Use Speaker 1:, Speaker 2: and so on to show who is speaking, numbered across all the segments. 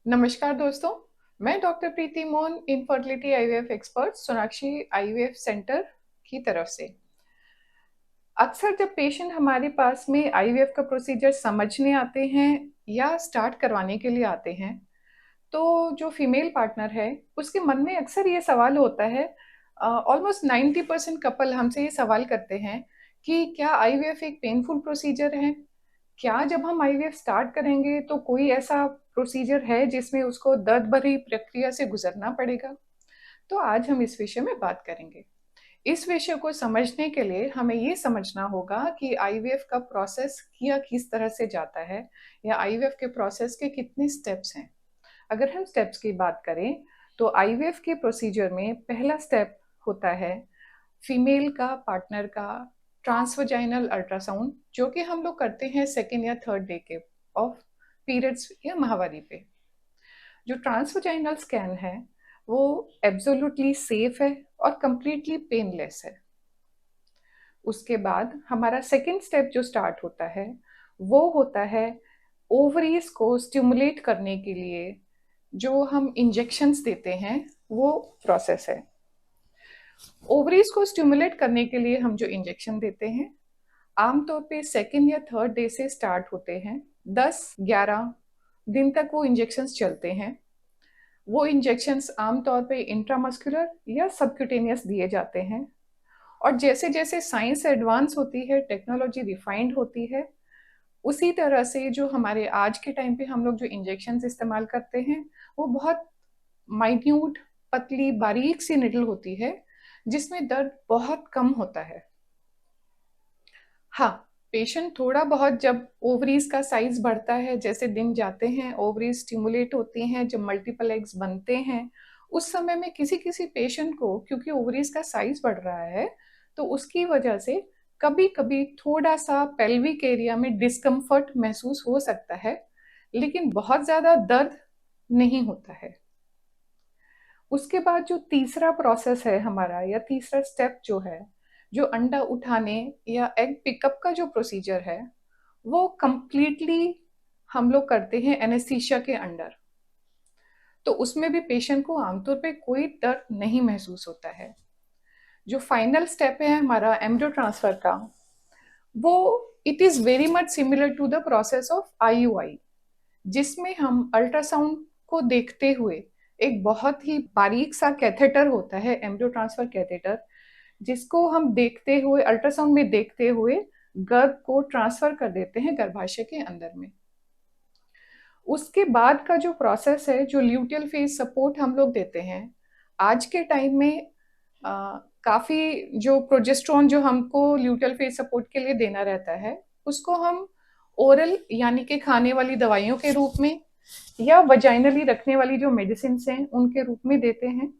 Speaker 1: नमस्कार दोस्तों, मैं doctor Preeti Mohan infertility IVF expert Sonakshi IVF centre की तरफ से। अक्सर जब पेशेंट हमारे पास में आईवीएफ का प्रोसीजर समझने आते हैं या स्टार्ट करवाने के लिए आते हैं, तो जो फीमेल पार्टनर है उसके मन में अक्सर ये सवाल होता है। ऑलमोस्ट 90% कपल हमसे ये सवाल करते हैं कि क्या आईवीएफ एक पेनफुल प्रोसीजर है? क्या जब हम आईवीएफ स्टार्ट करेंगे तो कोई ऐसा प्रोसीजर है जिसमें उसको दर्द भरी प्रक्रिया से गुजरना पड़ेगा? तो आज हम इस विषय में बात करेंगे। इस विषय को समझने के लिए हमें ये समझना होगा कि आईवीएफ का प्रोसेस किया किस तरह से जाता है या आईवीएफ के प्रोसेस के कितने स्टेप्स हैं। अगर हम स्टेप्स की बात करें तो आईवीएफ के प्रोसीजर में पहला स्टेप होता है फीमेल का पार्टनर का ट्रांसवजाइनल अल्ट्रासाउंड, जो कि हम लोग करते हैं सेकेंड या थर्ड डे के ऑफ पीरियड्स या माहवारी पे। जो ट्रांसवजाइनल स्कैन है वो एब्सोल्युटली सेफ है और कंप्लीटली पेनलेस है। उसके बाद हमारा सेकेंड स्टेप जो स्टार्ट होता है वो होता है ओवरीज को स्टिमुलेट करने के लिए जो हम इंजेक्शंस देते हैं, वो प्रोसेस है। ओवरीज को स्टिमुलेट करने के लिए हम जो इंजेक्शन देते हैं आमतौर पे सेकेंड या थर्ड डे से स्टार्ट होते हैं। 10-11 दिन तक वो इंजेक्शंस चलते हैं। वो इंजेक्शंस आमतौर पे इंट्रामस्कुलर या सबक्यूटेनियस दिए जाते हैं। और जैसे जैसे साइंस एडवांस होती है, टेक्नोलॉजी रिफाइंड होती है, उसी तरह से जो हमारे आज के टाइम पे हम लोग जो इंजेक्शंस इस्तेमाल करते हैं वो बहुत माइन्यूट, पतली, बारीक सी निडल होती है जिसमें दर्द बहुत कम होता है। हाँ, पेशेंट थोड़ा बहुत जब ओवरीज का साइज बढ़ता है, जैसे दिन जाते हैं ओवरीज स्टिमुलेट होती हैं, जब मल्टीपल एग्स बनते हैं, उस समय में किसी किसी पेशेंट को क्योंकि ओवरीज का साइज बढ़ रहा है तो उसकी वजह से कभी कभी थोड़ा सा पेल्विक एरिया में डिस्कम्फर्ट महसूस हो सकता है, लेकिन बहुत ज्यादा दर्द नहीं होता है। उसके बाद जो तीसरा प्रोसेस है हमारा या तीसरा स्टेप जो है, जो अंडा उठाने या एग पिकअप का जो प्रोसीजर है, वो कंप्लीटली हम लोग करते हैं एनेस्थीसिया के अंडर। तो उसमें भी पेशेंट को आमतौर पे कोई दर्द नहीं महसूस होता है। जो फाइनल स्टेप है हमारा एम्ब्रियो ट्रांसफर का, वो it is very much similar to the process of IUI, जिसमें हम अल्ट्रासाउंड को देखते हुए एक बहुत ही बारीक सा कैथेटर होता है, एम्ब्रियो ट्रांसफर कैथेटर, जिसको हम देखते हुए अल्ट्रासाउंड में देखते हुए गर्भ को ट्रांसफर कर देते हैं गर्भाशय के अंदर में। उसके बाद का जो प्रोसेस है, जो ल्यूटियल फेज सपोर्ट हम लोग देते हैं आज के टाइम में, काफी जो प्रोजेस्ट्रॉन जो हमको ल्यूटियल फेज सपोर्ट के लिए देना रहता है, उसको हम ओरल यानी कि खाने वाली दवाइयों के रूप में या वजाइनली रखने वाली जो मेडिसिन हैं उनके रूप में देते हैं।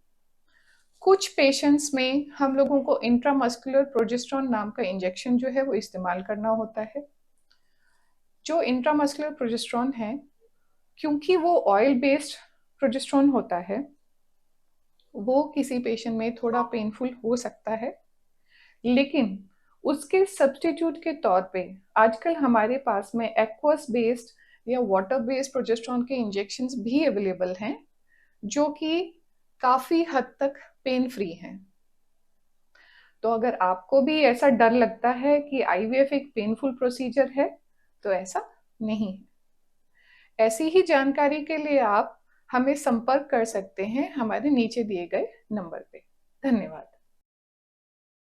Speaker 1: कुछ पेशेंट्स में हम लोगों को इंट्रामस्कुलर प्रोजेस्ट्रॉन नाम का इंजेक्शन जो है वो इस्तेमाल करना होता है। जो इंट्रामस्कुलर प्रोजेस्ट्रॉन है, क्योंकि वो ऑयल बेस्ड प्रोजेस्ट्रॉन होता है, वो किसी पेशेंट में थोड़ा पेनफुल हो सकता है, लेकिन उसके सब्स्टिट्यूट के तौर पे आजकल हमारे पास में एक्वस बेस्ड या वाटर बेस्ड प्रोजेस्ट्रॉन के इंजेक्शंस भी अवेलेबल हैं, जो कि काफी हद तक पेन फ्री हैं। तो अगर आपको भी ऐसा डर लगता है कि आईवीएफ एक पेनफुल प्रोसीजर है, तो ऐसा नहीं है। ऐसी ही जानकारी के लिए आप हमें संपर्क कर सकते हैं हमारे नीचे दिए गए नंबर पे।